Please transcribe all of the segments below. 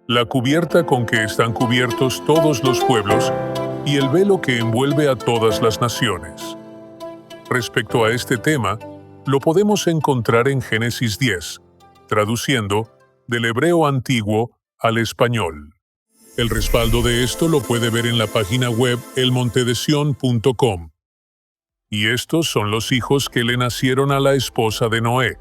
la cubierta con que están cubiertos todos los pueblos y el velo que envuelve a todas las naciones. Respecto a este tema, lo podemos encontrar en Génesis 10, traduciendo del hebreo antiguo al español. El respaldo de esto lo puede ver en la página web elmontedesion.com. Y estos son los hijos que le nacieron a la esposa de Noé,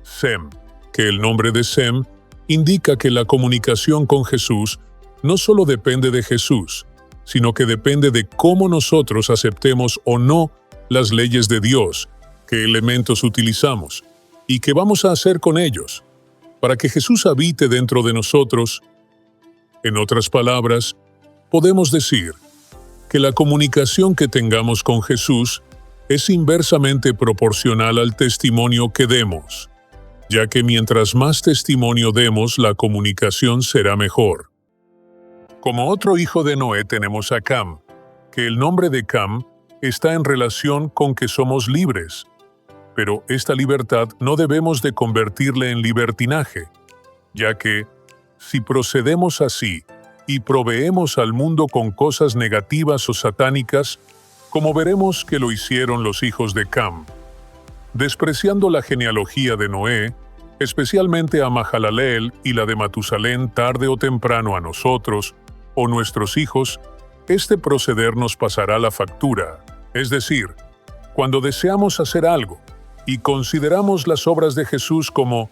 Sem, que el nombre de Sem indica que la comunicación con Jesús no solo depende de Jesús, sino que depende de cómo nosotros aceptemos o no las leyes de Dios, qué elementos utilizamos y qué vamos a hacer con ellos, para que Jesús habite dentro de nosotros. En otras palabras, podemos decir que la comunicación que tengamos con Jesús es inversamente proporcional al testimonio que demos, ya que mientras más testimonio demos, la comunicación será mejor. Como otro hijo de Noé tenemos a Cam, que el nombre de Cam está en relación con que somos libres, pero esta libertad no debemos de convertirle en libertinaje, ya que, si procedemos así y proveemos al mundo con cosas negativas o satánicas, como veremos que lo hicieron los hijos de Cam, despreciando la genealogía de Noé, especialmente a Mahalaleel y la de Matusalén tarde o temprano a nosotros, o nuestros hijos, este proceder nos pasará la factura. Es decir, cuando deseamos hacer algo y consideramos las obras de Jesús como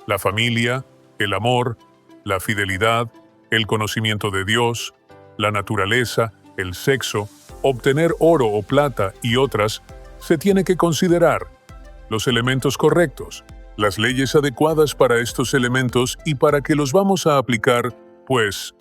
la familia, el amor, la fidelidad, el conocimiento de Dios, la naturaleza, el sexo, obtener oro o plata y otras, se tiene que considerar los elementos correctos, las leyes adecuadas para estos elementos y para que los vamos a aplicar, pues,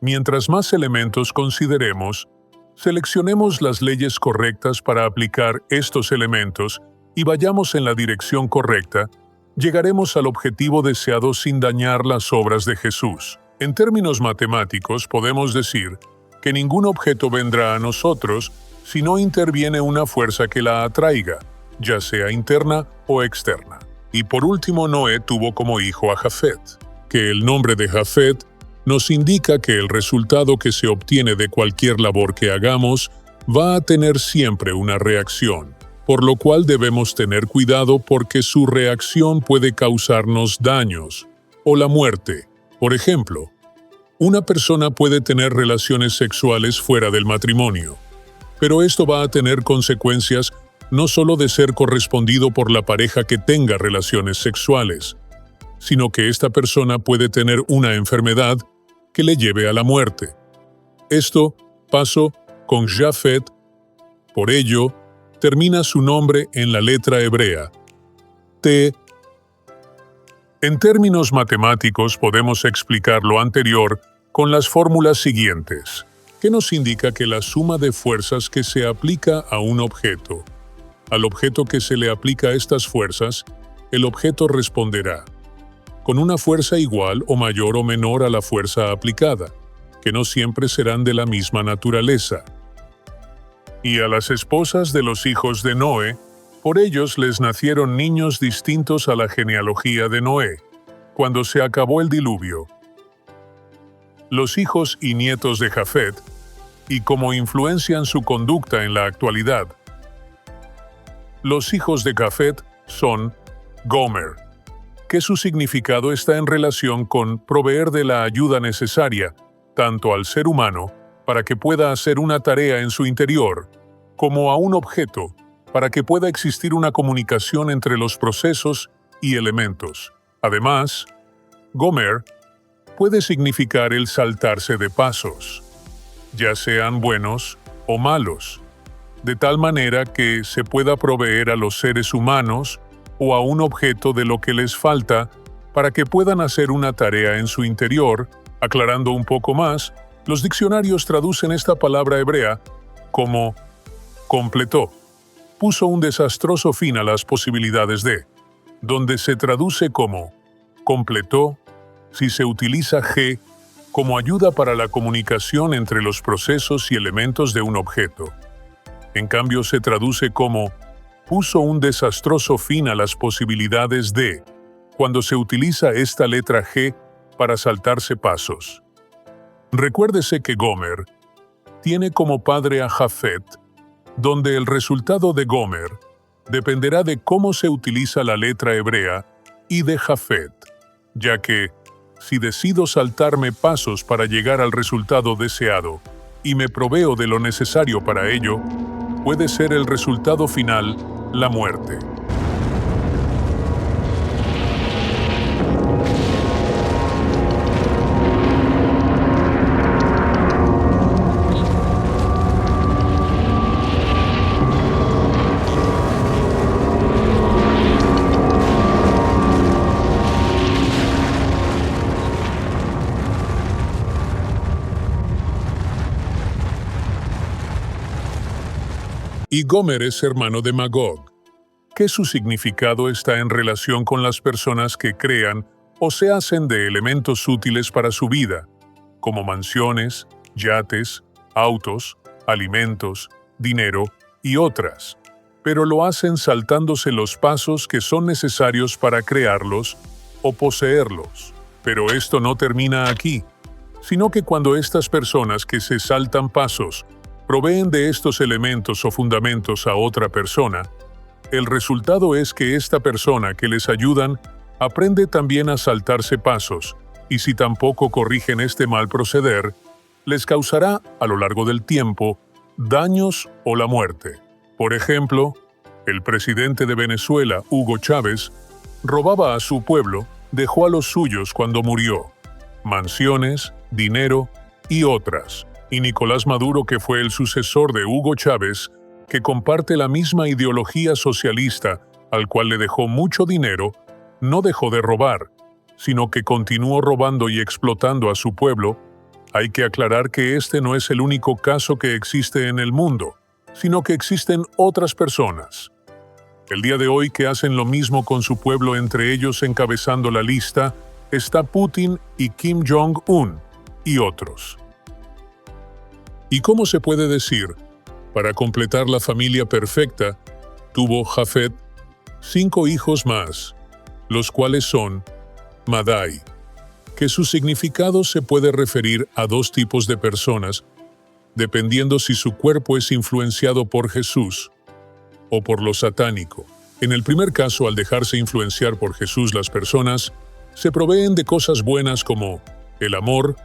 mientras más elementos consideremos, seleccionemos las leyes correctas para aplicar estos elementos y vayamos en la dirección correcta, llegaremos al objetivo deseado sin dañar las obras de Jesús. En términos matemáticos, podemos decir que ningún objeto vendrá a nosotros si no interviene una fuerza que la atraiga, ya sea interna o externa. Y por último, Noé tuvo como hijo a Jafet, que el nombre de Jafet nos indica que el resultado que se obtiene de cualquier labor que hagamos va a tener siempre una reacción, por lo cual debemos tener cuidado porque su reacción puede causarnos daños o la muerte. Por ejemplo, una persona puede tener relaciones sexuales fuera del matrimonio, pero esto va a tener consecuencias no solo de ser correspondido por la pareja que tenga relaciones sexuales, sino que esta persona puede tener una enfermedad que le lleve a la muerte. Esto pasó con Jafet, por ello, termina su nombre en la letra hebrea, T. En términos matemáticos podemos explicar lo anterior con las fórmulas siguientes, que nos indica que la suma de fuerzas que se aplica a un objeto, al objeto que se le aplica estas fuerzas, el objeto responderá con una fuerza igual o mayor o menor a la fuerza aplicada, que no siempre serán de la misma naturaleza. Y a las esposas de los hijos de Noé, por ellos les nacieron niños distintos a la genealogía de Noé, cuando se acabó el diluvio. Los hijos y nietos de Jafet, y cómo influencian su conducta en la actualidad. Los hijos de Jafet son Gomer, que su significado está en relación con proveer de la ayuda necesaria, tanto al ser humano, para que pueda hacer una tarea en su interior, como a un objeto, para que pueda existir una comunicación entre los procesos y elementos. Además, Gomer puede significar el saltarse de pasos, ya sean buenos o malos, de tal manera que se pueda proveer a los seres humanos o a un objeto de lo que les falta para que puedan hacer una tarea en su interior. Aclarando un poco más, los diccionarios traducen esta palabra hebrea como completó, puso un desastroso fin a las posibilidades de, donde se traduce como completó si se utiliza G como ayuda para la comunicación entre los procesos y elementos de un objeto. En cambio, se traduce como puso un desastroso fin a las posibilidades de, cuando se utiliza esta letra G para saltarse pasos. Recuérdese que Gomer tiene como padre a Jafet, donde el resultado de Gomer dependerá de cómo se utiliza la letra hebrea y de Jafet, ya que, si decido saltarme pasos para llegar al resultado deseado y me proveo de lo necesario para ello, puede ser el resultado final la muerte. Y Gomer es hermano de Magog, que su significado está en relación con las personas que crean o se hacen de elementos útiles para su vida, como mansiones, yates, autos, alimentos, dinero y otras, pero lo hacen saltándose los pasos que son necesarios para crearlos o poseerlos. Pero esto no termina aquí, sino que cuando estas personas que se saltan pasos proveen de estos elementos o fundamentos a otra persona, el resultado es que esta persona que les ayudan aprende también a saltarse pasos, y si tampoco corrigen este mal proceder, les causará, a lo largo del tiempo, daños o la muerte. Por ejemplo, el presidente de Venezuela, Hugo Chávez, robaba a su pueblo, dejó a los suyos cuando murió, mansiones, dinero y otras. Y Nicolás Maduro, que fue el sucesor de Hugo Chávez, que comparte la misma ideología socialista, al cual le dejó mucho dinero, no dejó de robar, sino que continuó robando y explotando a su pueblo. Hay que aclarar que este no es el único caso que existe en el mundo, sino que existen otras personas. El día de hoy que hacen lo mismo con su pueblo, entre ellos encabezando la lista, está Putin y Kim Jong-un y otros. ¿Y cómo se puede decir? Para completar la familia perfecta, tuvo Jafet 5 hijos más, los cuales son Madai, que su significado se puede referir a 2 tipos de personas, dependiendo si su cuerpo es influenciado por Jesús o por lo satánico. En el primer caso, al dejarse influenciar por Jesús, las personas se proveen de cosas buenas como el amor,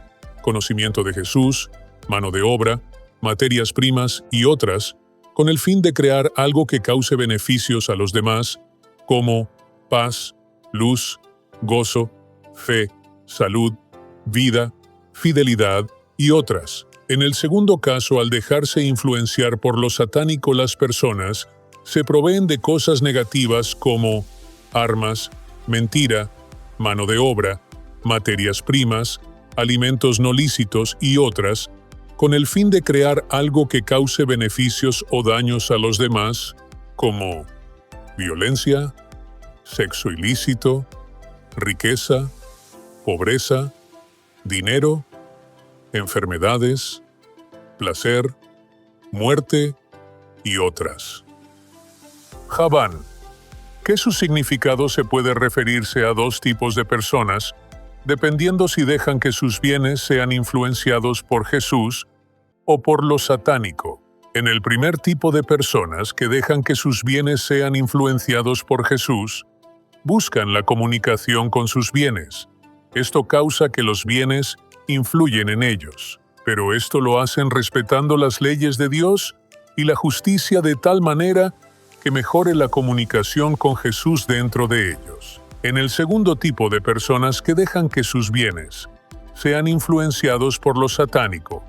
conocimiento de Jesús, mano de obra, materias primas y otras, con el fin de crear algo que cause beneficios a los demás, como paz, luz, gozo, fe, salud, vida, fidelidad y otras. En el segundo caso, al dejarse influenciar por lo satánico, las personas se proveen de cosas negativas como armas, mentira, mano de obra, materias primas, alimentos no lícitos y otras, con el fin de crear algo que cause beneficios o daños a los demás, como violencia, sexo ilícito, riqueza, pobreza, dinero, enfermedades, placer, muerte y otras. Javán, que su significado se puede referirse a 2 tipos de personas, dependiendo si dejan que sus bienes sean influenciados por Jesús o por lo satánico. En el primer tipo de personas que dejan que sus bienes sean influenciados por Jesús, buscan la comunicación con sus bienes. Esto causa que los bienes influyen en ellos, pero esto lo hacen respetando las leyes de Dios y la justicia de tal manera que mejore la comunicación con Jesús dentro de ellos. En el segundo tipo de personas que dejan que sus bienes sean influenciados por lo satánico,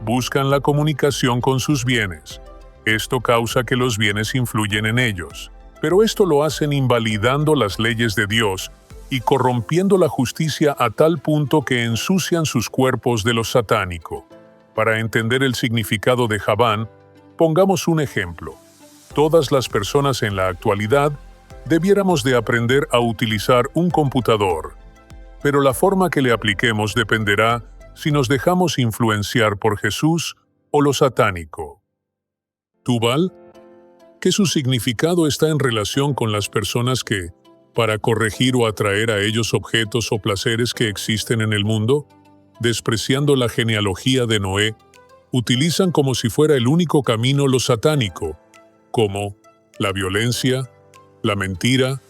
buscan la comunicación con sus bienes. Esto causa que los bienes influyen en ellos, pero esto lo hacen invalidando las leyes de Dios y corrompiendo la justicia a tal punto que ensucian sus cuerpos de lo satánico. Para entender el significado de Javán, pongamos un ejemplo. Todas las personas en la actualidad debiéramos de aprender a utilizar un computador, pero la forma que le apliquemos dependerá si nos dejamos influenciar por Jesús o lo satánico. Tubal, que su significado está en relación con las personas que para corregir o atraer a ellos objetos o placeres que existen en el mundo, despreciando la genealogía de Noé, utilizan como si fuera el único camino lo satánico, como la violencia, la mentira,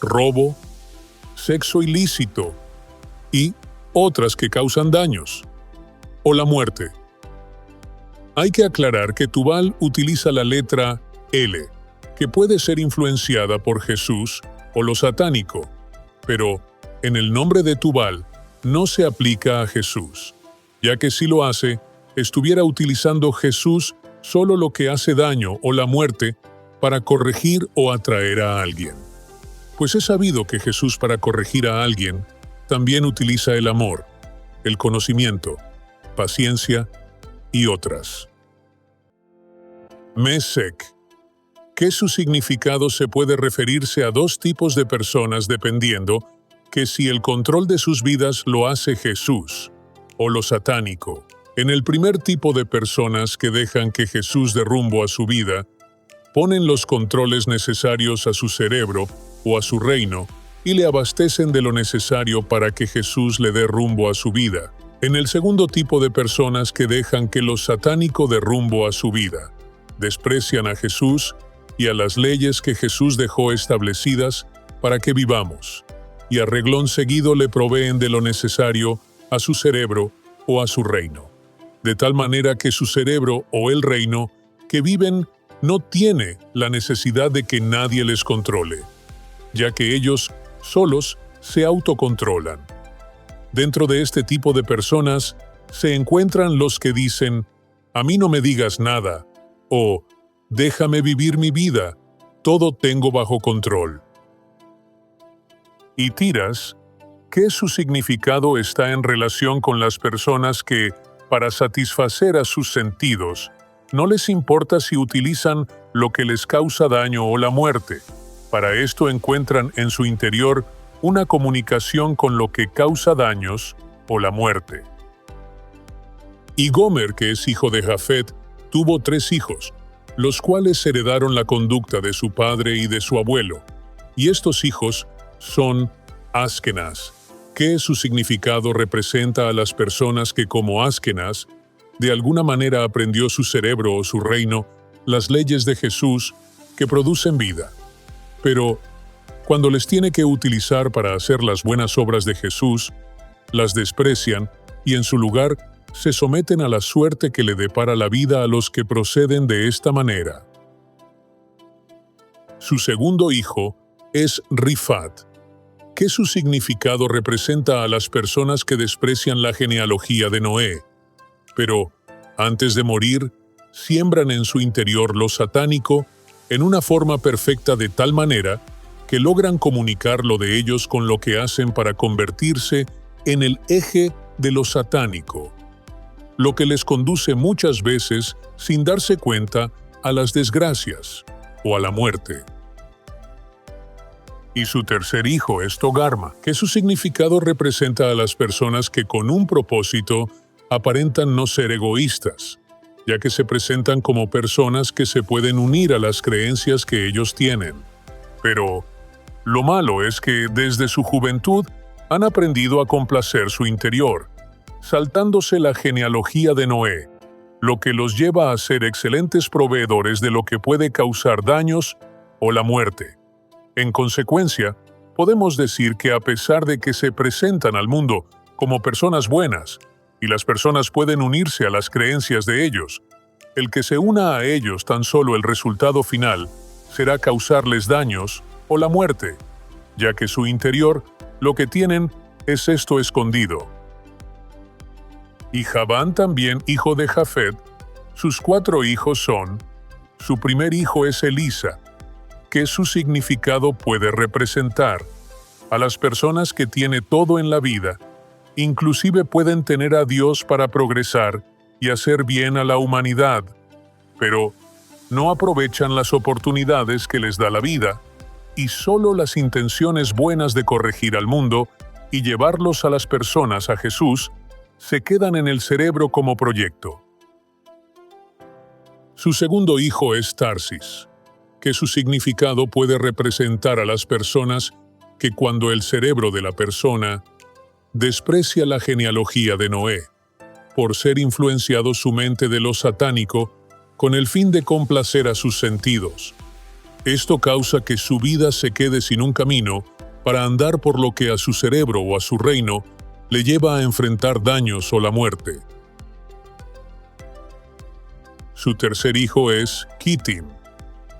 robo, sexo ilícito y otras que causan daños, o la muerte. Hay que aclarar que Tubal utiliza la letra L, que puede ser influenciada por Jesús o lo satánico, pero en el nombre de Tubal no se aplica a Jesús, ya que si lo hace, estuviera utilizando Jesús solo lo que hace daño o la muerte para corregir o atraer a alguien. Pues es sabido que Jesús para corregir a alguien también utiliza el amor, el conocimiento, paciencia y otras. Mesec, que su significado se puede referirse a dos tipos de personas dependiendo que si el control de sus vidas lo hace Jesús o lo satánico. En el primer tipo de personas que dejan que Jesús dé rumbo a su vida, ponen los controles necesarios a su cerebro o a su reino y le abastecen de lo necesario para que Jesús le dé rumbo a su vida. En el segundo tipo de personas que dejan que lo satánico dé rumbo a su vida, desprecian a Jesús y a las leyes que Jesús dejó establecidas para que vivamos, y a reglón seguido le proveen de lo necesario a su cerebro o a su reino, de tal manera que su cerebro o el reino que viven no tiene la necesidad de que nadie les controle, ya que ellos solos se autocontrolan. Dentro de este tipo de personas se encuentran los que dicen, «A mí no me digas nada», o «Déjame vivir mi vida, todo tengo bajo control». Y tiras, que su significado está en relación con las personas que, para satisfacer a sus sentidos, no les importa si utilizan lo que les causa daño o la muerte. Para esto encuentran en su interior una comunicación con lo que causa daños o la muerte. Y Gomer, que es hijo de Jafet, tuvo 3 hijos, los cuales heredaron la conducta de su padre y de su abuelo. Y estos hijos son Askenaz, que su significado representa a las personas que como Askenaz, de alguna manera aprendió su cerebro o su reino, las leyes de Jesús que producen vida. Pero cuando les tiene que utilizar para hacer las buenas obras de Jesús, las desprecian y en su lugar se someten a la suerte que le depara la vida a los que proceden de esta manera. Su segundo hijo es Rifat, que su significado representa a las personas que desprecian la genealogía de Noé, pero antes de morir, siembran en su interior lo satánico en una forma perfecta de tal manera que logran comunicar lo de ellos con lo que hacen para convertirse en el eje de lo satánico, lo que les conduce muchas veces, sin darse cuenta, a las desgracias o a la muerte. Y su tercer hijo es Togarma, que su significado representa a las personas que con un propósito aparentan no ser egoístas, ya que se presentan como personas que se pueden unir a las creencias que ellos tienen. Pero lo malo es que desde su juventud han aprendido a complacer su interior, saltándose la genealogía de Noé, lo que los lleva a ser excelentes proveedores de lo que puede causar daños o la muerte. En consecuencia, podemos decir que a pesar de que se presentan al mundo como personas buenas, y las personas pueden unirse a las creencias de ellos, el que se una a ellos tan solo el resultado final será causarles daños o la muerte, ya que su interior lo que tienen es esto escondido. Y Javán también, hijo de Jafet, sus 4 hijos son, su primer hijo es Elisa, que su significado puede representar a las personas que tiene todo en la vida, inclusive pueden tener a Dios para progresar y hacer bien a la humanidad, pero no aprovechan las oportunidades que les da la vida y solo las intenciones buenas de corregir al mundo y llevarlos a las personas a Jesús se quedan en el cerebro como proyecto. Su segundo hijo es Tarsis, que su significado puede representar a las personas que cuando el cerebro de la persona desprecia la genealogía de Noé, por ser influenciado su mente de lo satánico con el fin de complacer a sus sentidos. Esto causa que su vida se quede sin un camino para andar por lo que a su cerebro o a su reino le lleva a enfrentar daños o la muerte. Su tercer hijo es Kittim,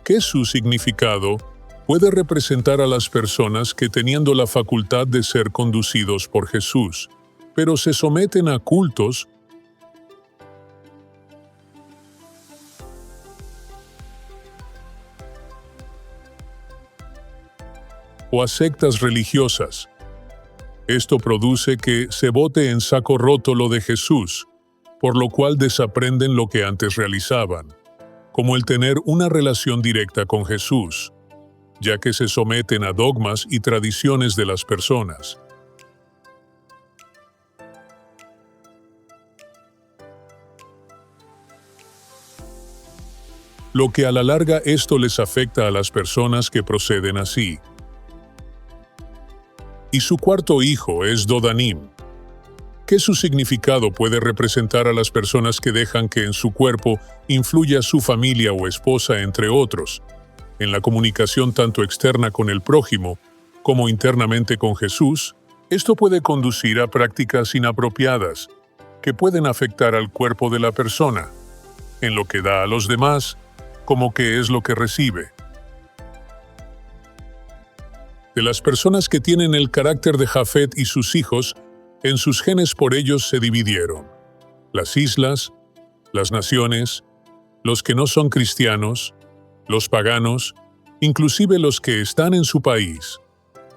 que su significado puede representar a las personas que teniendo la facultad de ser conducidos por Jesús, pero se someten a cultos o a sectas religiosas. Esto produce que se bote en saco roto lo de Jesús, por lo cual desaprenden lo que antes realizaban, como el tener una relación directa con Jesús, ya que se someten a dogmas y tradiciones de las personas. Lo que a la larga esto les afecta a las personas que proceden así. Y su cuarto hijo es Dodanim, que su significado puede representar a las personas que dejan que en su cuerpo influya su familia o esposa, entre otros, en la comunicación tanto externa con el prójimo como internamente con Jesús. Esto puede conducir a prácticas inapropiadas que pueden afectar al cuerpo de la persona, en lo que da a los demás, como que es lo que recibe. De las personas que tienen el carácter de Jafet y sus hijos, en sus genes por ellos se dividieron las islas, las naciones, los que no son cristianos, los paganos, inclusive los que están en su país,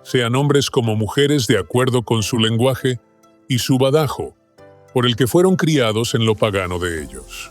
sean hombres como mujeres de acuerdo con su lenguaje y su badajo, por el que fueron criados en lo pagano de ellos.